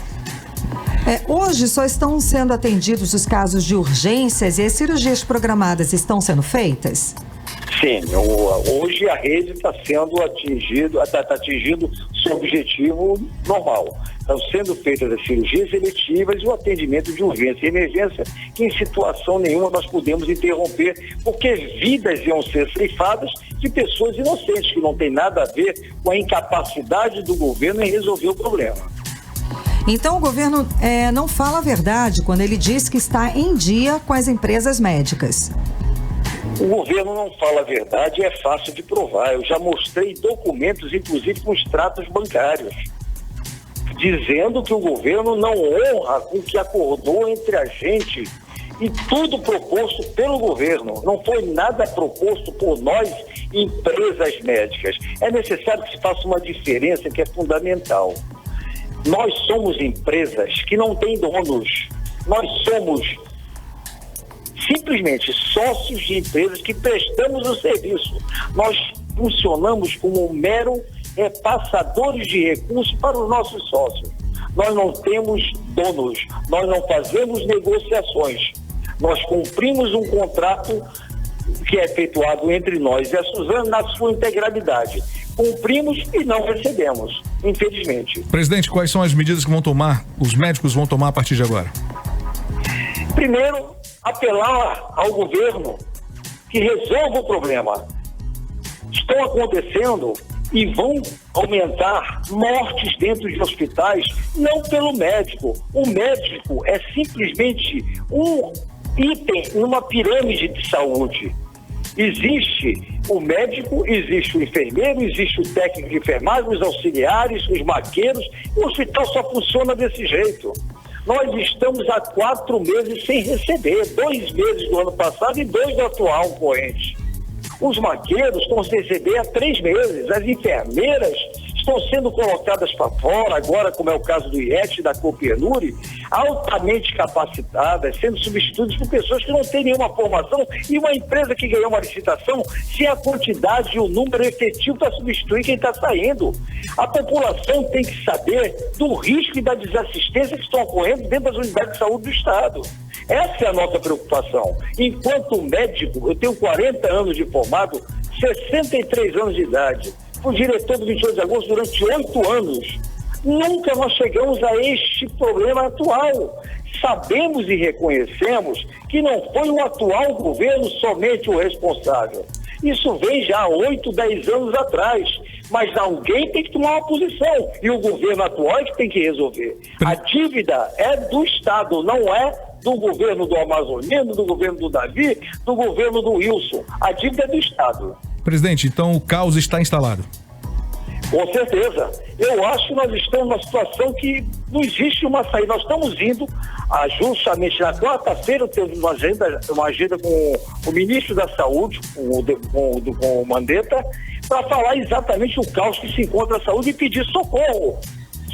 Hoje só estão sendo atendidos os casos de urgências e as cirurgias programadas estão sendo feitas? Sim, hoje a rede está sendo atingindo seu objetivo normal. Estão sendo feitas as cirurgias eletivas e o atendimento de urgência e emergência, que em situação nenhuma nós podemos interromper, porque vidas iam ser ceifadas de pessoas inocentes, que não tem nada a ver com a incapacidade do governo em resolver o problema. Então o governo não fala a verdade quando ele diz que está em dia com as empresas médicas. O governo não fala a verdade e é fácil de provar. Eu já mostrei documentos, inclusive com extratos bancários, dizendo que o governo não honra com o que acordou entre a gente e tudo proposto pelo governo. Não foi nada proposto por nós, empresas médicas. É necessário que se faça uma diferença que é fundamental. Nós somos empresas que não têm donos. Nós somos simplesmente sócios de empresas que prestamos o serviço. Nós funcionamos como mero passadores de recursos para os nossos sócios. Nós não temos donos, nós não fazemos negociações. Nós cumprimos um contrato que é efetuado entre nós e a Suzano na sua integralidade. Cumprimos e não recebemos, infelizmente. Presidente, quais são as medidas que os médicos vão tomar a partir de agora? Primeiro, apelar ao governo que resolva o problema. Estão acontecendo e vão aumentar mortes dentro de hospitais, não pelo médico. O médico é simplesmente um item numa pirâmide de saúde. Existe o médico, existe o enfermeiro, existe o técnico de enfermagem, os auxiliares, os maqueiros. O hospital só funciona desse jeito. Nós estamos há 4 meses sem receber, 2 meses do ano passado e 2 do atual corrente. Os maqueiros estão sem receber há 3 meses, as enfermeiras estão sendo colocadas para fora, agora, como é o caso do IET, da Copernuri, altamente capacitadas, sendo substituídas por pessoas que não têm nenhuma formação, e uma empresa que ganhou uma licitação sem a quantidade e o número efetivo para substituir quem está saindo. A população tem que saber do risco e da desassistência que estão ocorrendo dentro das unidades de saúde do Estado. Essa é a nossa preocupação. Enquanto médico, eu tenho 40 anos de formado, 63 anos de idade, fui diretor do 28 de agosto durante 8 anos. Nunca nós chegamos a este problema atual. Sabemos e reconhecemos que não foi o atual governo somente o responsável. Isso vem já há 8, 10 anos atrás. Mas alguém tem que tomar uma posição. E o governo atual é que tem que resolver. A dívida é do Estado, não é do governo do Amazonino, do governo do Davi, do governo do Wilson. A dívida é do Estado. Presidente, então o caos está instalado. Com certeza. Eu acho que nós estamos numa situação que não existe uma saída. Nós estamos indo, justamente na quarta-feira, eu tenho uma agenda com o ministro da Saúde, com o Mandetta, para falar exatamente o caos que se encontra na saúde e pedir socorro.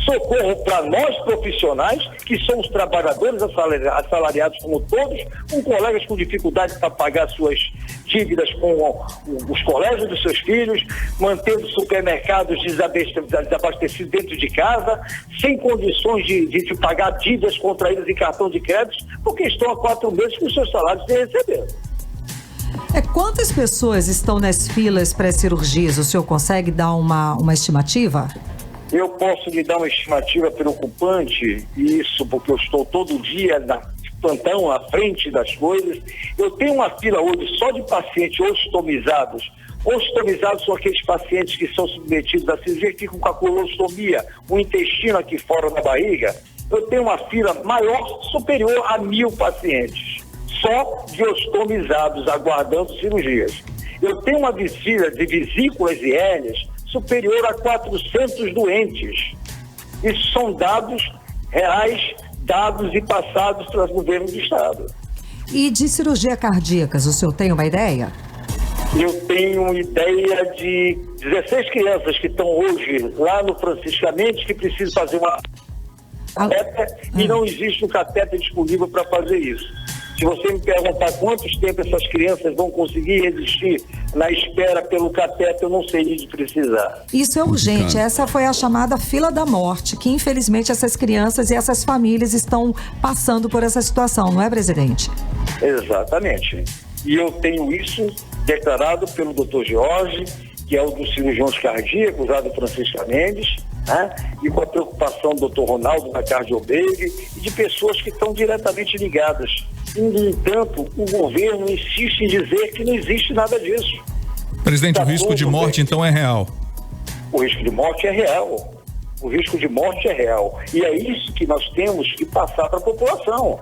Socorro para nós profissionais, que somos trabalhadores assalariados como todos, com colegas com dificuldade para pagar suas dívidas com os colégios dos seus filhos, mantendo supermercados desabastecidos dentro de casa, sem condições de pagar dívidas contraídas em cartão de crédito, porque estão há 4 meses com os seus salários sem receber. Quantas pessoas estão nas filas pré-cirurgias? O senhor consegue dar uma estimativa? Eu posso lhe dar uma estimativa preocupante, isso porque eu estou todo dia na plantão, à frente das coisas. Eu tenho uma fila hoje só de pacientes ostomizados. Ostomizados são aqueles pacientes que são submetidos à cirurgia, que ficam com a colostomia, o intestino aqui fora da barriga. Eu tenho uma fila maior, superior a 1.000 pacientes, só de ostomizados, aguardando cirurgias. Eu tenho uma fila de vesículas e hérnias superior a 400 doentes. Isso são dados reais, dados e passados pelos governos do Estado. E de cirurgia cardíacas, o senhor tem uma ideia? Eu tenho ideia de 16 crianças que estão hoje lá no Francisca Mendes que precisam fazer uma catéter e não existe um catéter disponível para fazer isso. Se você me perguntar quantos tempo essas crianças vão conseguir resistir na espera pelo cateter, eu não sei de precisar. Isso é urgente. Essa foi a chamada fila da morte, que infelizmente essas crianças e essas famílias estão passando por essa situação, não é, presidente? Exatamente. E eu tenho isso declarado pelo Dr. Jorge, que é o dos cirurgiões cardíacos, lá do Francisca Mendes, né? E com a preocupação do Dr. Ronaldo da Cardiobeg e de pessoas que estão diretamente ligadas. No entanto, o governo insiste em dizer que não existe nada disso. Presidente, o risco de morte então é real? O risco de morte é real. O risco de morte é real. E é isso que nós temos que passar para a população.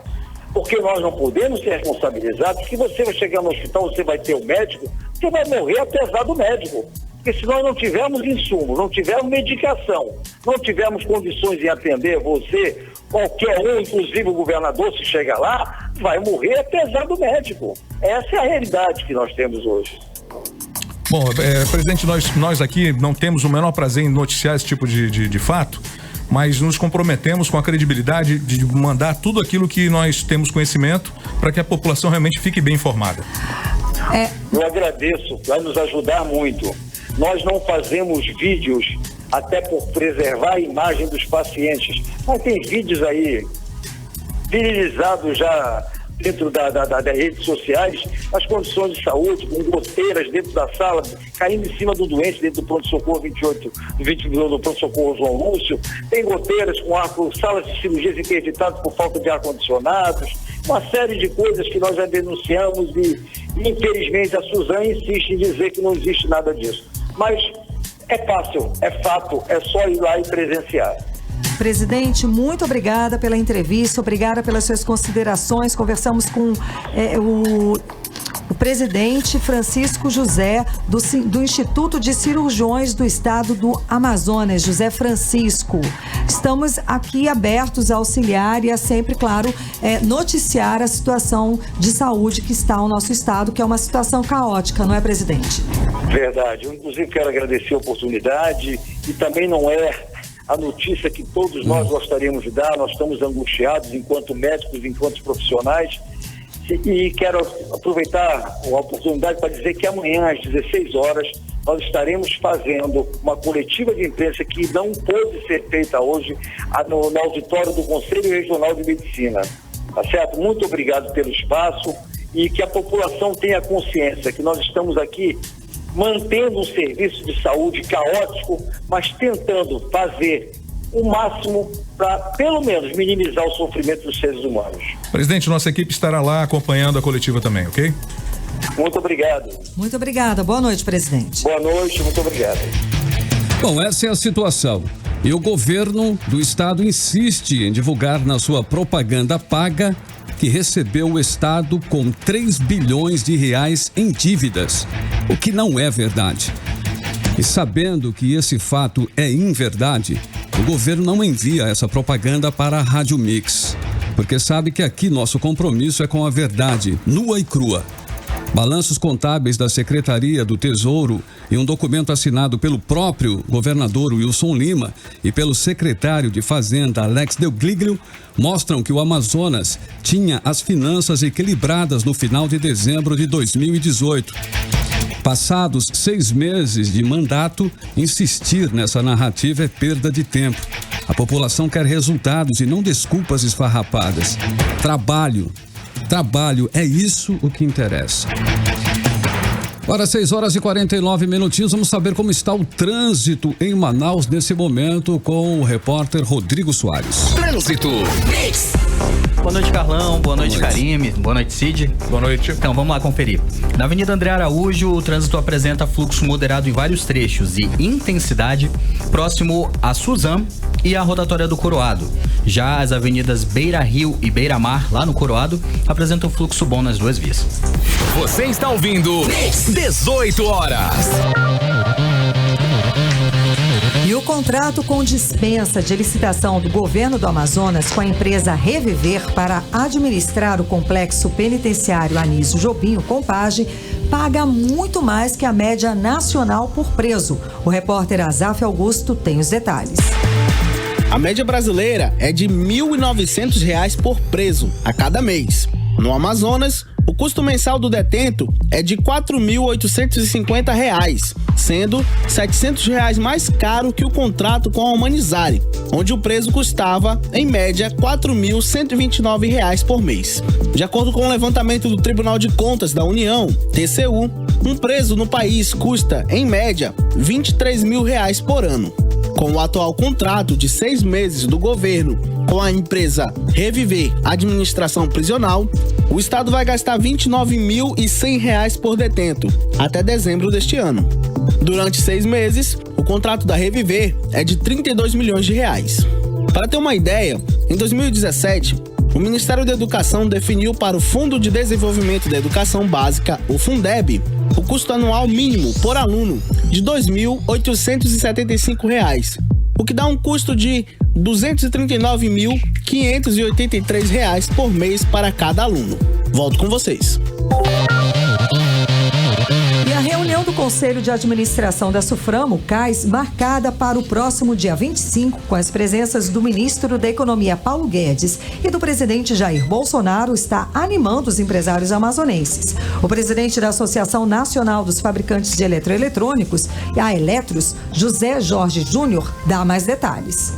Porque nós não podemos ser responsabilizados, que você vai chegar no hospital, você vai ter um médico, você vai morrer apesar do médico. Porque se nós não tivermos insumos, não tivermos medicação, não tivermos condições de atender você, qualquer um, inclusive o governador, se chega lá, vai morrer apesar do médico. Essa é a realidade que nós temos hoje. Bom, presidente, nós aqui não temos o menor prazer em noticiar esse tipo de fato, mas nos comprometemos com a credibilidade de mandar tudo aquilo que nós temos conhecimento para que a população realmente fique bem informada. Eu agradeço, vai nos ajudar muito. Nós não fazemos vídeos até por preservar a imagem dos pacientes, mas tem vídeos aí virilizados já dentro das redes sociais, as condições de saúde, com goteiras dentro da sala, caindo em cima do doente dentro do pronto-socorro 28, do pronto-socorro João Lúcio, tem goteiras com salas de cirurgias interditadas por falta de ar-condicionados, uma série de coisas que nós já denunciamos e infelizmente a Suzane insiste em dizer que não existe nada disso. Mas é fácil, é fato, é só ir lá e presenciar. Presidente, muito obrigada pela entrevista, obrigada pelas suas considerações. Conversamos com o presidente Francisco José, do Instituto de Cirurgiões do Estado do Amazonas, José Francisco. Estamos aqui abertos a auxiliar e a sempre, claro, noticiar a situação de saúde que está no nosso estado, que é uma situação caótica, não é, presidente? Verdade. Eu, inclusive, quero agradecer a oportunidade e também não é a notícia que todos nós gostaríamos de dar. Nós estamos angustiados enquanto médicos, enquanto profissionais, e quero aproveitar a oportunidade para dizer que amanhã às 16 horas nós estaremos fazendo uma coletiva de imprensa que não pôde ser feita hoje no auditório do Conselho Regional de Medicina. Tá certo? Muito obrigado pelo espaço e que a população tenha consciência que nós estamos aqui mantendo um serviço de saúde caótico, mas tentando fazer o máximo para, pelo menos, minimizar o sofrimento dos seres humanos. Presidente, nossa equipe estará lá acompanhando a coletiva também, ok? Muito obrigado. Muito obrigada. Boa noite, presidente. Boa noite, muito obrigado. Bom, essa é a situação. E o governo do estado insiste em divulgar na sua propaganda paga que recebeu o estado com 3 bilhões de reais em dívidas, o que não é verdade. E sabendo que esse fato é inverdade, o governo não envia essa propaganda para a Rádio Mix, porque sabe que aqui nosso compromisso é com a verdade, nua e crua. Balanços contábeis da Secretaria do Tesouro e um documento assinado pelo próprio governador Wilson Lima e pelo secretário de Fazenda Alex Del Giglio mostram que o Amazonas tinha as finanças equilibradas no final de dezembro de 2018. Passados 6 meses de mandato, insistir nessa narrativa é perda de tempo. A população quer resultados e não desculpas esfarrapadas. Trabalho, é isso o que interessa. Agora 6h49, vamos saber como está o trânsito em Manaus nesse momento com o repórter Rodrigo Soares. Trânsito. Boa noite, Carlão. Boa noite, Karime. Boa noite, Cid. Boa noite. Então, vamos lá conferir. Na Avenida André Araújo, o trânsito apresenta fluxo moderado em vários trechos e intensidade próximo a Suzano e a rotatória do Coroado. Já as avenidas Beira Rio e Beira Mar, lá no Coroado, apresentam fluxo bom nas duas vias. Você está ouvindo 18 horas. E o contrato com dispensa de licitação do governo do Amazonas com a empresa Reviver para administrar o complexo penitenciário Anísio Jobim, Compage, paga muito mais que a média nacional por preso. O repórter Azaf Augusto tem os detalhes. A média brasileira é de R$ 1.900 por preso a cada mês. No Amazonas, o custo mensal do detento é de R$ 4.850, sendo R$ 700 mais caro que o contrato com a Humanizare, onde o preso custava, em média, R$ 4.129 por mês. De acordo com o levantamento do Tribunal de Contas da União, TCU, um preso no país custa, em média, R$ 23 mil por ano. Com o atual contrato de 6 meses do governo com a empresa Reviver Administração Prisional, o Estado vai gastar R$ 29.100 por detento até dezembro deste ano. Durante 6 meses, o contrato da Reviver é de R$ 32 milhões. Para ter uma ideia, em 2017, o Ministério da Educação definiu para o Fundo de Desenvolvimento da Educação Básica, o Fundeb, o custo anual mínimo por aluno de R$ 2.875, o que dá um custo de R$ 239.583 por mês para cada aluno. Volto com vocês. E a reunião do Conselho de Administração da Suframo, CAIS, marcada para o próximo dia 25, com as presenças do ministro da Economia, Paulo Guedes, e do presidente Jair Bolsonaro, está animando os empresários amazonenses. O presidente da Associação Nacional dos Fabricantes de Eletroeletrônicos, a Eletros, José Jorge Júnior, dá mais detalhes.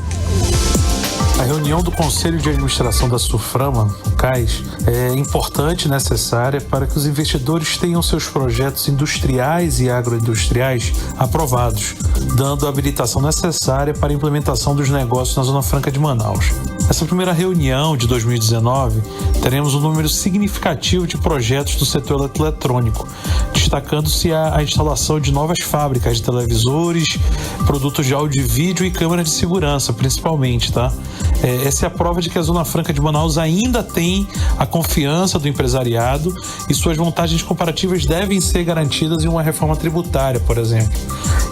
A reunião do Conselho de Administração da Suframa, o CAIS, é importante e necessária para que os investidores tenham seus projetos industriais e agroindustriais aprovados, dando a habilitação necessária para a implementação dos negócios na Zona Franca de Manaus. Nessa primeira reunião de 2019, teremos um número significativo de projetos do setor eletrônico, destacando-se a instalação de novas fábricas de televisores, produtos de áudio e vídeo e câmera de segurança, principalmente, tá? Essa é a prova de que a Zona Franca de Manaus ainda tem a confiança do empresariado e suas vantagens comparativas devem ser garantidas em uma reforma tributária, por exemplo.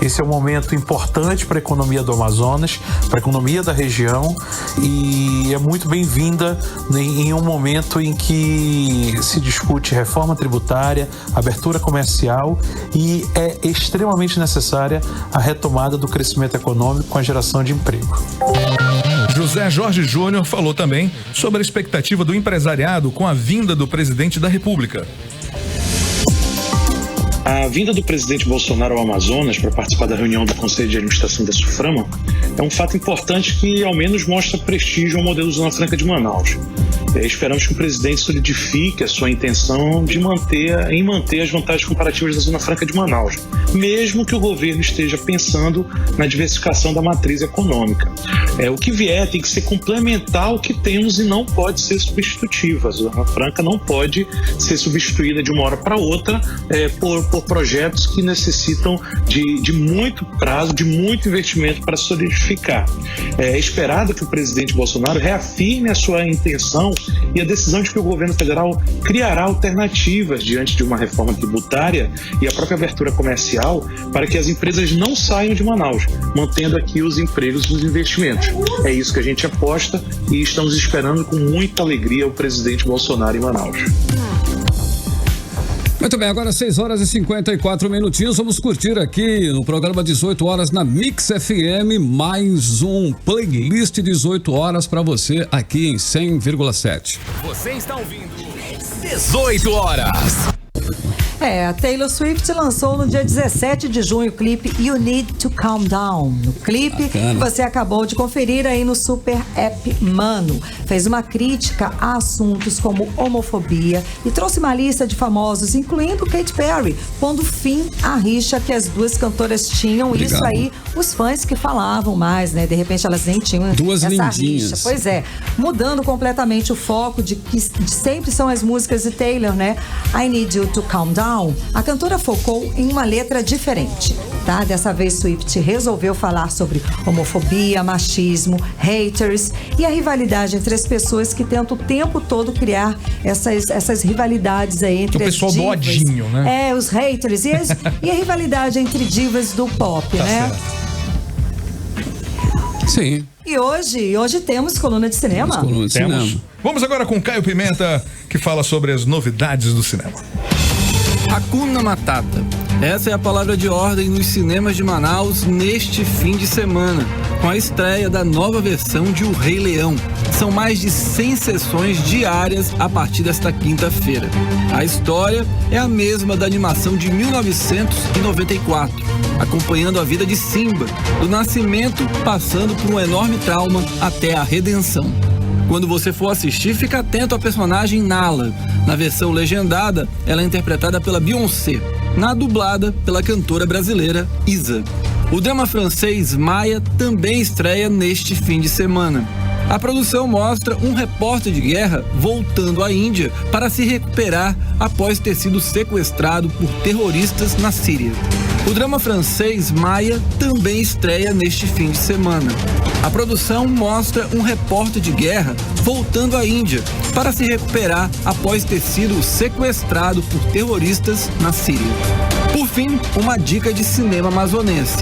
Esse é um momento importante para a economia do Amazonas, para a economia da região, e é muito bem-vinda em um momento em que se discute reforma tributária, abertura comercial, e é extremamente necessária a retomada do crescimento econômico com a geração de emprego. José Jorge Júnior falou também sobre a expectativa do empresariado com a vinda do presidente da República. A vinda do presidente Bolsonaro ao Amazonas para participar da reunião do Conselho de Administração da SUFRAMA é um fato importante que, ao menos, mostra prestígio ao modelo Zona Franca de Manaus. Esperamos que o presidente solidifique a sua intenção de manter as vantagens comparativas da Zona Franca de Manaus, mesmo que o governo esteja pensando na diversificação da matriz econômica. O que vier tem que ser complementar ao que temos e não pode ser substitutiva. A Zona Franca não pode ser substituída de uma hora para outra por projetos que necessitam de muito prazo, de muito investimento para solidificar. É esperado que o presidente Bolsonaro reafirme a sua intenção e a decisão de que o governo federal criará alternativas diante de uma reforma tributária e a própria abertura comercial para que as empresas não saiam de Manaus, mantendo aqui os empregos e os investimentos. É isso que a gente aposta e estamos esperando com muita alegria o presidente Bolsonaro em Manaus. Muito bem, agora 6 horas e 54 minutinhos. Vamos curtir aqui no programa 18 horas na Mix FM mais um playlist 18 horas para você aqui em 100,7. Você está ouvindo 18 horas. A Taylor Swift lançou no dia 17 de junho o clipe You Need to Calm Down. No clipe que você acabou de conferir aí no Super App Mano. Fez uma crítica a assuntos como homofobia e trouxe uma lista de famosos, incluindo Katy Perry, pondo fim à rixa que as duas cantoras tinham. Obrigado. Isso aí, os fãs que falavam mais, né? De repente elas nem tinham duas essa lindinhas. rixa. Pois é, mudando completamente o foco de que sempre são as músicas de Taylor, né? I Need You to Calm Down. A cantora focou em uma letra diferente, tá? Dessa vez Swift resolveu falar sobre homofobia, machismo, haters e a rivalidade entre as pessoas que tentam o tempo todo criar essas rivalidades aí entre as divas. O pessoal do odinho, né? Os haters e a rivalidade entre divas do pop, né? Certo. Sim. E hoje temos coluna de cinema. Vamos agora com Caio Pimenta, que fala sobre as novidades do cinema. Hakuna Matata. Essa é a palavra de ordem nos cinemas de Manaus neste fim de semana, com a estreia da nova versão de O Rei Leão. São mais de 100 sessões diárias a partir desta quinta-feira. A história é a mesma da animação de 1994, acompanhando a vida de Simba, do nascimento passando por um enorme trauma até a redenção. Quando você for assistir, fica atento à personagem Nala. Na versão legendada, ela é interpretada pela Beyoncé. Na dublada, pela cantora brasileira Isa. O drama francês Maia também estreia neste fim de semana. A produção mostra um repórter de guerra voltando à Índia para se recuperar após ter sido sequestrado por terroristas na Síria. O drama francês Maia também estreia neste fim de semana. A produção mostra um repórter de guerra voltando à Índia para se recuperar após ter sido sequestrado por terroristas na Síria. Por fim, uma dica de cinema amazonense.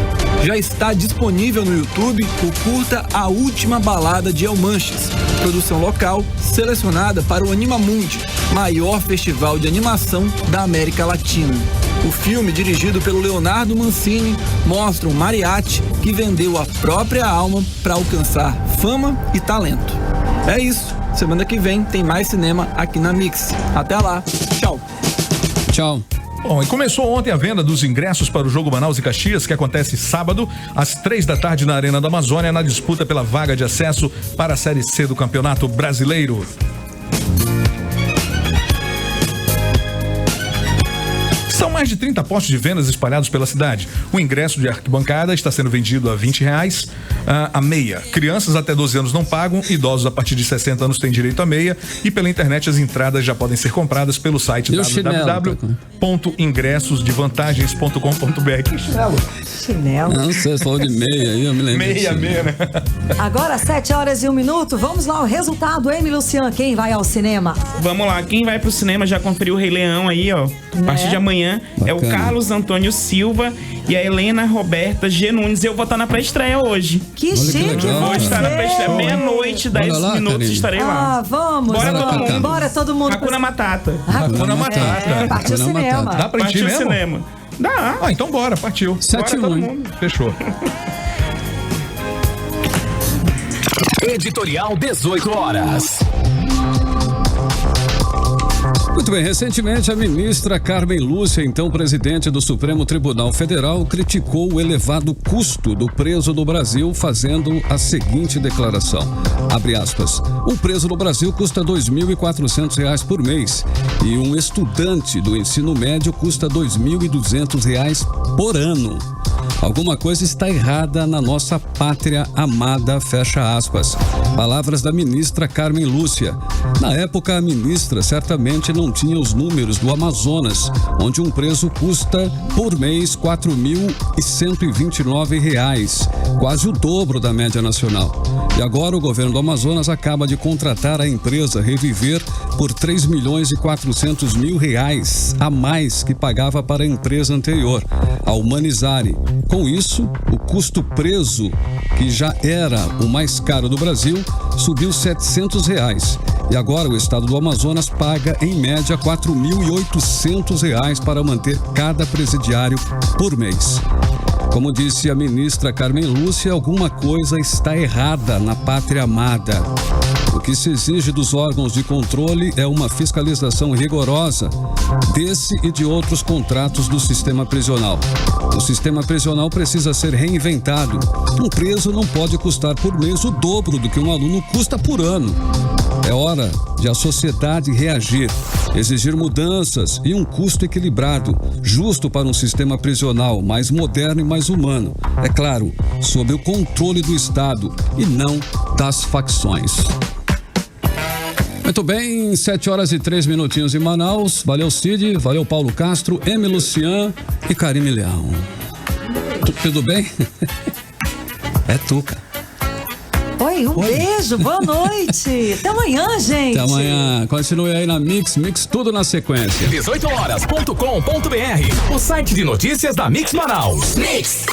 Já está disponível no YouTube o curta A Última Balada de El Manches, produção local selecionada para o Animamundi, maior festival de animação da América Latina. O filme, dirigido pelo Leonardo Mancini, mostra um mariachi que vendeu a própria alma para alcançar fama e talento. É isso. Semana que vem tem mais cinema aqui na Mix. Até lá. Tchau. Tchau. Bom, e começou ontem a venda dos ingressos para o jogo Manaus e Caxias, que acontece sábado, às 3h na Arena da Amazônia, na disputa pela vaga de acesso para a Série C do Campeonato Brasileiro. São mais de 30 postos de vendas espalhados pela cidade. O ingresso de arquibancada está sendo vendido a R$20 a meia. Crianças até 12 anos não pagam, idosos a partir de 60 anos têm direito a meia e pela internet as entradas já podem ser compradas pelo site www.ingressosdevantagens.com.br. Chinelo. Não sei, você falou de meia aí, eu me lembro. Meia, né? Agora 7h01. Vamos lá, o resultado, hein, Luciano? Quem vai ao cinema? Vamos lá, quem vai pro cinema já conferiu o Rei Leão aí, ó. A partir de amanhã é o Carlos Antônio Silva e a Helena Roberta G. Nunes. Eu vou estar na pré-estreia hoje. Que chique, vou estar na pré-estreia, meia-noite, 10 minutos, estarei lá. Vamos. Bora todo mundo. Bora todo mundo. Hakuna Matata. Hakuna Matata. Partiu cinema. Dá pra ir mesmo? Cinema. Dá. Ah, então bora, partiu. 7 todo mundo. Fechou. Editorial 18 horas. Muito bem, recentemente a ministra Carmen Lúcia, então presidente do Supremo Tribunal Federal, criticou o elevado custo do preso no Brasil, fazendo a seguinte declaração, abre aspas, um preso no Brasil custa R$ 2.400 por mês e um estudante do ensino médio custa R$ 2.200 por ano. Alguma coisa está errada na nossa pátria amada, fecha aspas. Palavras da ministra Carmen Lúcia. Na época, a ministra certamente não tinha os números do Amazonas, onde um preso custa por mês R$ 4.129, quase o dobro da média nacional. E agora o governo do Amazonas acaba de contratar a empresa Reviver por R$ 3.400.000 a mais que pagava para a empresa anterior, a Humanizare. Com isso, o custo preso, que já era o mais caro do Brasil, subiu R$ 700. E agora o estado do Amazonas paga, em média, R$ 4.800 para manter cada presidiário por mês. Como disse a ministra Carmen Lúcia, alguma coisa está errada na pátria amada. O que se exige dos órgãos de controle é uma fiscalização rigorosa desse e de outros contratos do sistema prisional. O sistema prisional precisa ser reinventado. Um preso não pode custar por mês o dobro do que um aluno custa por ano. É hora de a sociedade reagir, exigir mudanças e um custo equilibrado, justo para um sistema prisional mais moderno e mais humano. É claro, sob o controle do Estado e não das facções. Muito bem, 7 horas e 3 minutinhos em Manaus. Valeu, Cid, valeu, Paulo Castro, M. Lucian e Karime Leão. Tudo bem? É tu, cara. Oi, beijo, boa noite. Até amanhã, gente. Até amanhã. Continue aí na Mix tudo na sequência. 18horas.com.br, o site de notícias da Mix Manaus. Mix.